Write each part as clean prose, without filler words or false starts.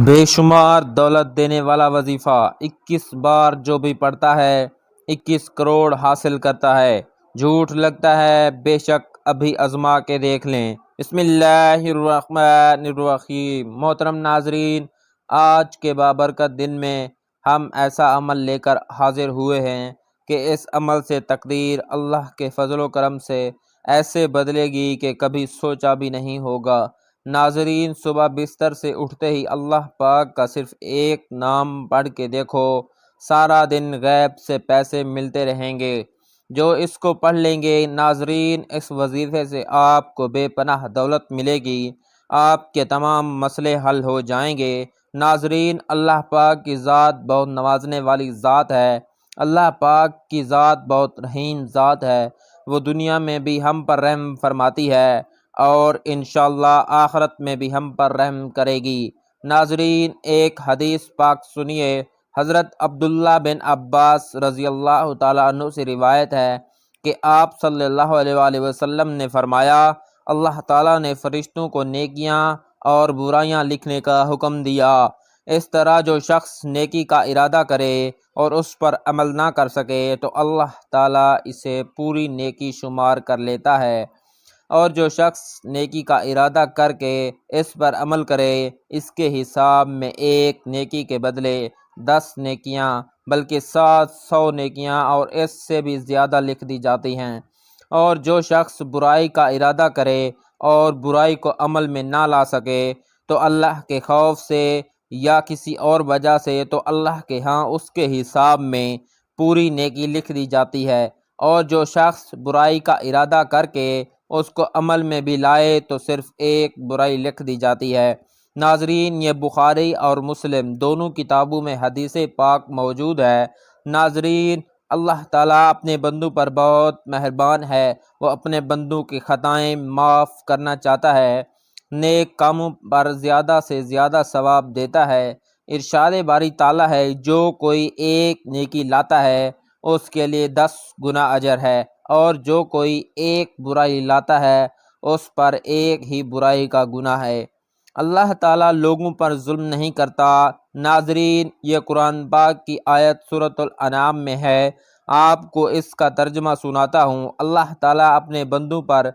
بے شمار دولت دینے والا وظیفہ 21 بار جو بھی پڑھتا ہے 21 کروڑ حاصل کرتا ہے۔ جھوٹ لگتا ہے، بے شک ابھی آزما کے دیکھ لیں۔ بسم اللہ الرحمن الرحیم۔ محترم ناظرین، آج کے بابرکت دن میں ہم ایسا عمل لے کر حاضر ہوئے ہیں کہ اس عمل سے تقدیر اللہ کے فضل و کرم سے ایسے بدلے گی کہ کبھی سوچا بھی نہیں ہوگا۔ ناظرین، صبح بستر سے اٹھتے ہی اللہ پاک کا صرف ایک نام پڑھ کے دیکھو، سارا دن غیب سے پیسے ملتے رہیں گے۔ جو اس کو پڑھ لیں گے ناظرین، اس وظیفے سے آپ کو بے پناہ دولت ملے گی، آپ کے تمام مسئلے حل ہو جائیں گے۔ ناظرین، اللہ پاک کی ذات بہت نوازنے والی ذات ہے۔ اللہ پاک کی ذات بہت رحیم ذات ہے۔ وہ دنیا میں بھی ہم پر رحم فرماتی ہے اور انشاءاللہ آخرت میں بھی ہم پر رحم کرے گی۔ ناظرین، ایک حدیث پاک سنیے۔ حضرت عبداللہ بن عباس رضی اللہ تعالیٰ عنہ سے روایت ہے کہ آپ صلی اللہ علیہ وآلہ وسلم نے فرمایا، اللہ تعالیٰ نے فرشتوں کو نیکیاں اور برائیاں لکھنے کا حکم دیا۔ اس طرح جو شخص نیکی کا ارادہ کرے اور اس پر عمل نہ کر سکے تو اللہ تعالیٰ اسے پوری نیکی شمار کر لیتا ہے، اور جو شخص نیکی کا ارادہ کر کے اس پر عمل کرے، اس کے حساب میں ایک نیکی کے بدلے 10 نیکیاں بلکہ 700 نیکیاں اور اس سے بھی زیادہ لکھ دی جاتی ہیں۔ اور جو شخص برائی کا ارادہ کرے اور برائی کو عمل میں نہ لا سکے تو اللہ کے خوف سے یا کسی اور وجہ سے تو اللہ کے ہاں اس کے حساب میں پوری نیکی لکھ دی جاتی ہے، اور جو شخص برائی کا ارادہ کر کے اس کو عمل میں بھی لائے تو صرف ایک برائی لکھ دی جاتی ہے۔ ناظرین، یہ بخاری اور مسلم دونوں کتابوں میں حدیث پاک موجود ہے۔ ناظرین، اللہ تعالیٰ اپنے بندوں پر بہت مہربان ہے، وہ اپنے بندوں کی خطائیں معاف کرنا چاہتا ہے، نیک کاموں پر زیادہ سے زیادہ ثواب دیتا ہے۔ ارشاد باری تعالیٰ ہے، جو کوئی ایک نیکی لاتا ہے اس کے لیے 10 گنا اجر ہے، اور جو کوئی ایک برائی لاتا ہے اس پر ایک ہی برائی کا گناہ ہے۔ اللہ تعالیٰ لوگوں پر ظلم نہیں کرتا۔ ناظرین، یہ قرآن پاک کی آیت سورۃ الانعام میں ہے، آپ کو اس کا ترجمہ سناتا ہوں۔ اللہ تعالیٰ اپنے بندوں پر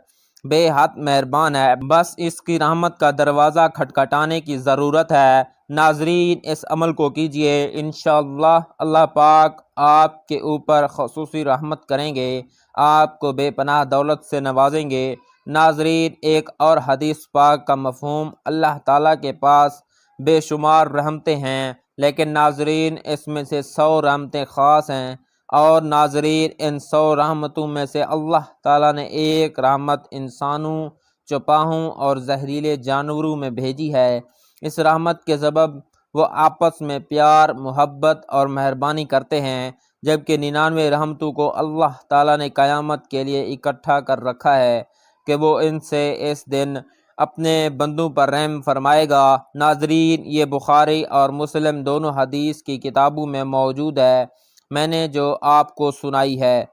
بے حد مہربان ہے، بس اس کی رحمت کا دروازہ کھٹکھٹانے کی ضرورت ہے۔ ناظرین، اس عمل کو کیجئے، انشاءاللہ اللہ پاک آپ کے اوپر خصوصی رحمت کریں گے، آپ کو بے پناہ دولت سے نوازیں گے۔ ناظرین، ایک اور حدیث پاک کا مفہوم، اللہ تعالیٰ کے پاس بے شمار رحمتیں ہیں، لیکن ناظرین اس میں سے 100 رحمتیں خاص ہیں، اور ناظرین ان 100 رحمتوں میں سے اللہ تعالیٰ نے ایک رحمت انسانوں، چوپاہوں اور زہریلے جانوروں میں بھیجی ہے۔ اس رحمت کے سبب وہ آپس میں پیار، محبت اور مہربانی کرتے ہیں، جبکہ 99 رحمتوں کو اللہ تعالیٰ نے قیامت کے لیے اکٹھا کر رکھا ہے کہ وہ ان سے اس دن اپنے بندوں پر رحم فرمائے گا۔ ناظرین، یہ بخاری اور مسلم دونوں حدیث کی کتابوں میں موجود ہے، میں نے جو آپ کو سنائی ہے۔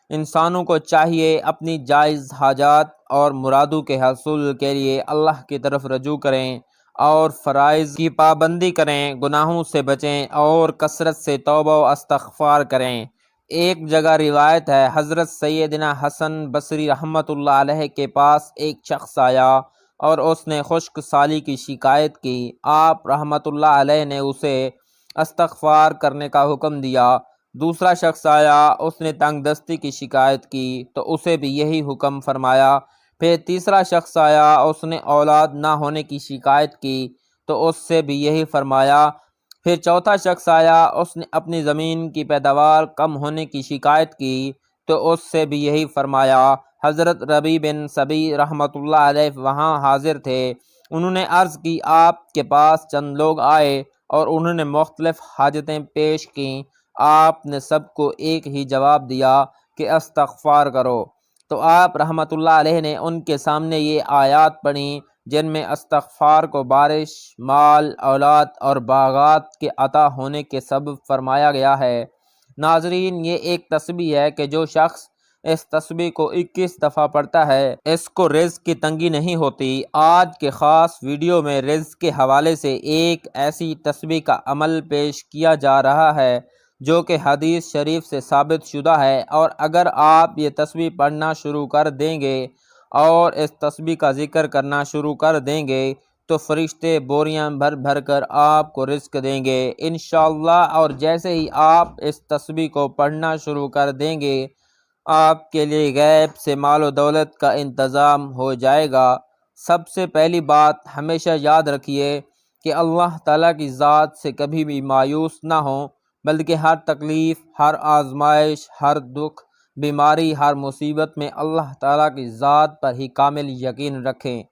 انسانوں کو چاہیے اپنی جائز حاجات اور مرادوں کے حصول کے لیے اللہ کی طرف رجوع کریں اور فرائض کی پابندی کریں، گناہوں سے بچیں اور کثرت سے توبہ و استغفار کریں۔ ایک جگہ روایت ہے، حضرت سیدنا حسن بصری رحمۃ اللہ علیہ کے پاس ایک شخص آیا اور اس نے خشک سالی کی شکایت کی۔ آپ رحمۃ اللہ علیہ نے اسے استغفار کرنے کا حکم دیا۔ دوسرا شخص آیا، اس نے تنگ دستی کی شکایت کی تو اسے بھی یہی حکم فرمایا۔ پھر تیسرا شخص آیا، اس نے اولاد نہ ہونے کی شکایت کی تو اس سے بھی یہی فرمایا۔ پھر چوتھا شخص آیا، اس نے اپنی زمین کی پیداوار کم ہونے کی شکایت کی تو اس سے بھی یہی فرمایا۔ حضرت ربیع بن سبی رحمۃ اللہ علیہ وہاں حاضر تھے۔ انہوں نے عرض کی، آپ کے پاس چند لوگ آئے اور انہوں نے مختلف حاجتیں پیش کیں، آپ نے سب کو ایک ہی جواب دیا کہ استغفار کرو۔ تو آپ رحمۃ اللہ علیہ نے ان کے سامنے یہ آیات پڑھیں جن میں استغفار کو بارش، مال، اولاد اور باغات کے عطا ہونے کے سبب فرمایا گیا ہے۔ ناظرین، یہ ایک تسبیح ہے کہ جو شخص اس تسبیح کو 21 دفعہ پڑھتا ہے اس کو رزق کی تنگی نہیں ہوتی۔ آج کے خاص ویڈیو میں رزق کے حوالے سے ایک ایسی تسبیح کا عمل پیش کیا جا رہا ہے جو کہ حدیث شریف سے ثابت شدہ ہے، اور اگر آپ یہ تسبیح پڑھنا شروع کر دیں گے اور اس تسبیح کا ذکر کرنا شروع کر دیں گے تو فرشتے بوریاں بھر بھر کر آپ کو رزق دیں گے انشاءاللہ۔ اور جیسے ہی آپ اس تسبیح کو پڑھنا شروع کر دیں گے آپ کے لیے غیب سے مال و دولت کا انتظام ہو جائے گا۔ سب سے پہلی بات ہمیشہ یاد رکھیے کہ اللہ تعالیٰ کی ذات سے کبھی بھی مایوس نہ ہوں، بلکہ ہر تکلیف، ہر آزمائش، ہر دکھ، بیماری، ہر مصیبت میں اللہ تعالیٰ کی ذات پر ہی کامل یقین رکھیں۔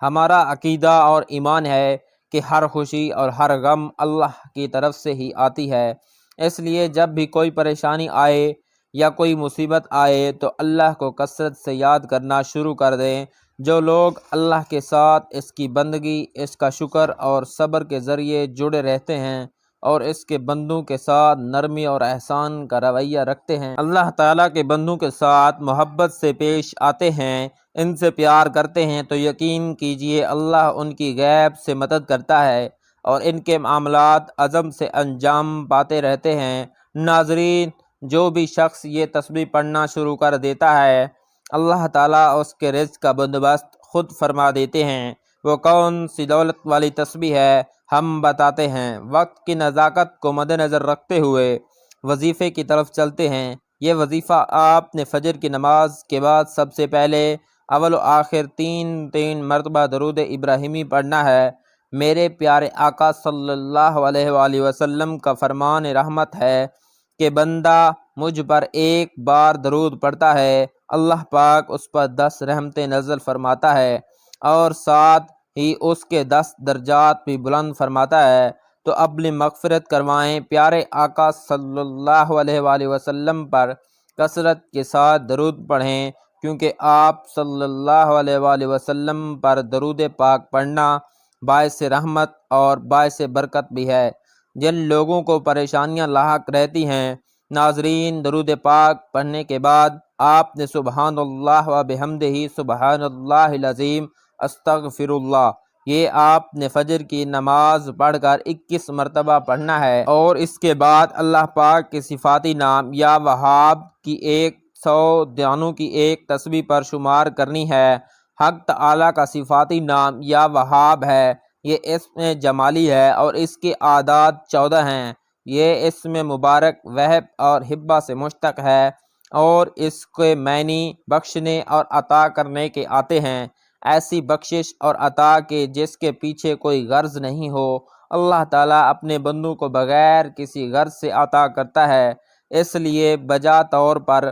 ہمارا عقیدہ اور ایمان ہے کہ ہر خوشی اور ہر غم اللہ کی طرف سے ہی آتی ہے، اس لیے جب بھی کوئی پریشانی آئے یا کوئی مصیبت آئے تو اللہ کو کثرت سے یاد کرنا شروع کر دیں۔ جو لوگ اللہ کے ساتھ اس کی بندگی، اس کا شکر اور صبر کے ذریعے جڑے رہتے ہیں اور اس کے بندوں کے ساتھ نرمی اور احسان کا رویہ رکھتے ہیں، اللہ تعالیٰ کے بندوں کے ساتھ محبت سے پیش آتے ہیں، ان سے پیار کرتے ہیں، تو یقین کیجئے اللہ ان کی غیب سے مدد کرتا ہے اور ان کے معاملات عزم سے انجام پاتے رہتے ہیں۔ ناظرین، جو بھی شخص یہ تسبیح پڑھنا شروع کر دیتا ہے اللہ تعالیٰ اس کے رزق کا بندوبست خود فرما دیتے ہیں۔ وہ کون سی دولت والی تسبیح ہے ہم بتاتے ہیں۔ وقت کی نزاکت کو مد نظر رکھتے ہوئے وظیفے کی طرف چلتے ہیں۔ یہ وظیفہ آپ نے فجر کی نماز کے بعد سب سے پہلے اول و آخر 3 مرتبہ درود ابراہیمی پڑھنا ہے۔ میرے پیارے آقا صلی اللہ علیہ وآلہ وسلم کا فرمان رحمت ہے کہ بندہ مجھ پر ایک بار درود پڑھتا ہے اللہ پاک اس پر 10 رحمتیں نازل فرماتا ہے اور ساتھ ہی اس کے 10 درجات بھی بلند فرماتا ہے۔ تو اپنی مغفرت کروائیں، پیارے آقا صلی اللہ علیہ وآلہ وسلم پر کثرت کے ساتھ درود پڑھیں، کیونکہ آپ صلی اللہ علیہ وآلہ وسلم پر درود پاک پڑھنا باعث رحمت اور باعث برکت بھی ہے۔ جن لوگوں کو پریشانیاں لاحق رہتی ہیں، ناظرین، درود پاک پڑھنے کے بعد آپ نے سبحان اللہ و بحمدہ سبحان اللہ العظیم استغفر اللہ، یہ آپ نے فجر کی نماز پڑھ کر 21 مرتبہ پڑھنا ہے، اور اس کے بعد اللہ پاک کے صفاتی نام یا وہاب کی 100 دانوں کی ایک تسبیح پر شمار کرنی ہے۔ حق تعالیٰ کا صفاتی نام یا وہاب ہے، یہ اسم جمالی ہے اور اس کے اعداد 14 ہیں۔ یہ اسم مبارک وہب اور ہبہ سے مشتق ہے اور اس کے معنی بخشنے اور عطا کرنے کے آتے ہیں۔ ایسی بخشش اور عطا کے جس کے پیچھے کوئی غرض نہیں ہو، اللہ تعالیٰ اپنے بندوں کو بغیر کسی غرض سے عطا کرتا ہے، اس لیے بجا طور پر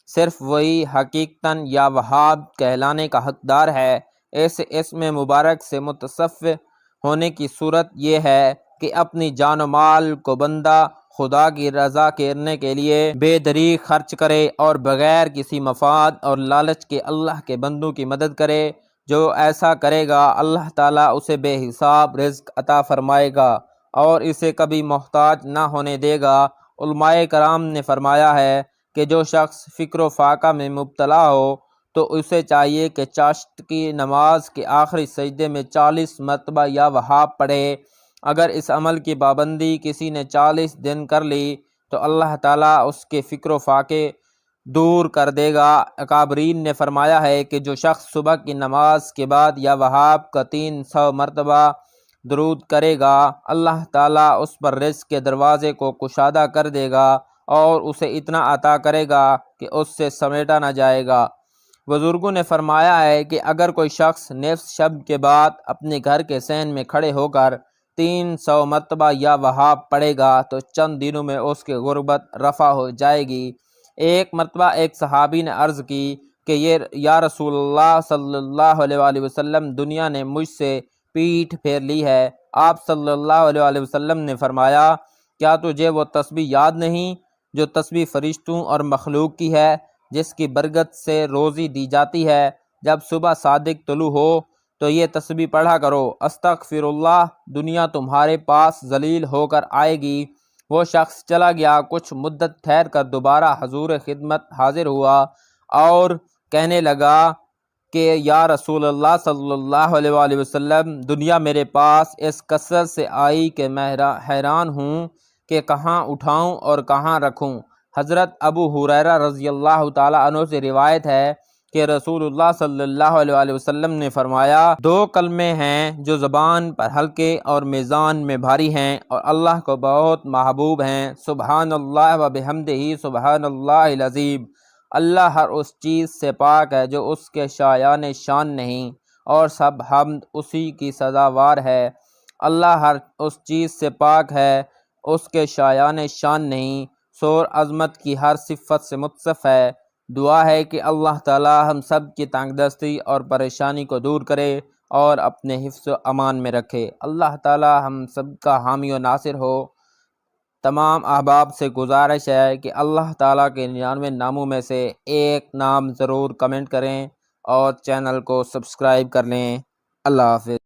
صرف وہی حقیقتاً یا وہاب کہلانے کا حقدار ہے۔ اس اسم مبارک سے متصف ہونے کی صورت یہ ہے کہ اپنی جان و مال کو بندہ خدا کی رضا کرنے کے لیے بے دریغ خرچ کرے اور بغیر کسی مفاد اور لالچ کے اللہ کے بندوں کی مدد کرے۔ جو ایسا کرے گا اللہ تعالیٰ اسے بے حساب رزق عطا فرمائے گا اور اسے کبھی محتاج نہ ہونے دے گا۔ علماء کرام نے فرمایا ہے کہ جو شخص فکر و فاقہ میں مبتلا ہو تو اسے چاہیے کہ چاشت کی نماز کے آخری سجدے میں 40 مرتبہ یا وہاب پڑھے۔ اگر اس عمل کی پابندی کسی نے 40 دن کر لی تو اللہ تعالیٰ اس کے فکر و فاقے دور کر دے گا۔ اکابرین نے فرمایا ہے کہ جو شخص صبح کی نماز کے بعد یا وہاب کا 300 مرتبہ درود کرے گا اللہ تعالیٰ اس پر رزق کے دروازے کو کشادہ کر دے گا اور اسے اتنا عطا کرے گا کہ اس سے سمیٹا نہ جائے گا۔ بزرگوں نے فرمایا ہے کہ اگر کوئی شخص نصف شب کے بعد اپنے گھر کے صحن میں کھڑے ہو کر 300 مرتبہ یا وہاب پڑھے گا تو چند دنوں میں اس کی غربت رفع ہو جائے گی۔ ایک مرتبہ ایک صحابی نے عرض کی کہ یا رسول اللہ صلی اللہ علیہ وآلہ وسلم، دنیا نے مجھ سے پیٹھ پھیر لی ہے۔ آپ صلی اللہ علیہ وآلہ وسلم نے فرمایا، کیا تجھے وہ تسبیح یاد نہیں جو تسبیح فرشتوں اور مخلوق کی ہے، جس کی برکت سے روزی دی جاتی ہے؟ جب صبح صادق طلوع ہو تو یہ تسبیح پڑھا کرو، استغفر اللہ، دنیا تمہارے پاس ذلیل ہو کر آئے گی۔ وہ شخص چلا گیا، کچھ مدت ٹھہر کر دوبارہ حضور خدمت حاضر ہوا اور کہنے لگا کہ یا رسول اللہ صلی اللہ علیہ وآلہ وسلم، دنیا میرے پاس اس کثرت سے آئی کہ میں حیران ہوں کہ کہاں اٹھاؤں اور کہاں رکھوں۔ حضرت ابو ہریرہ رضی اللہ تعالیٰ عنہ سے روایت ہے کہ رسول اللہ صلی اللہ علیہ وآلہ وسلم نے فرمایا، دو کلمے ہیں جو زبان پر ہلکے اور میزان میں بھاری ہیں اور اللہ کو بہت محبوب ہیں، سبحان اللہ و بحمدہ سبحان اللہ العظیم۔ اللہ ہر اس چیز سے پاک ہے جو اس کے شایان شان نہیں، اور سب حمد اسی کی سزاوار ہے۔ اللہ ہر اس چیز سے پاک ہے، اس کے شایان شان نہیں، سور عظمت کی ہر صفت سے متصف ہے۔ دعا ہے کہ اللہ تعالی ہم سب کی تنگ دستی اور پریشانی کو دور کرے اور اپنے حفظ و امان میں رکھے۔ اللہ تعالی ہم سب کا حامی و ناصر ہو۔ تمام احباب سے گزارش ہے کہ اللہ تعالیٰ کے 99 ناموں میں سے ایک نام ضرور کمنٹ کریں اور چینل کو سبسکرائب کر لیں۔ اللہ حافظ۔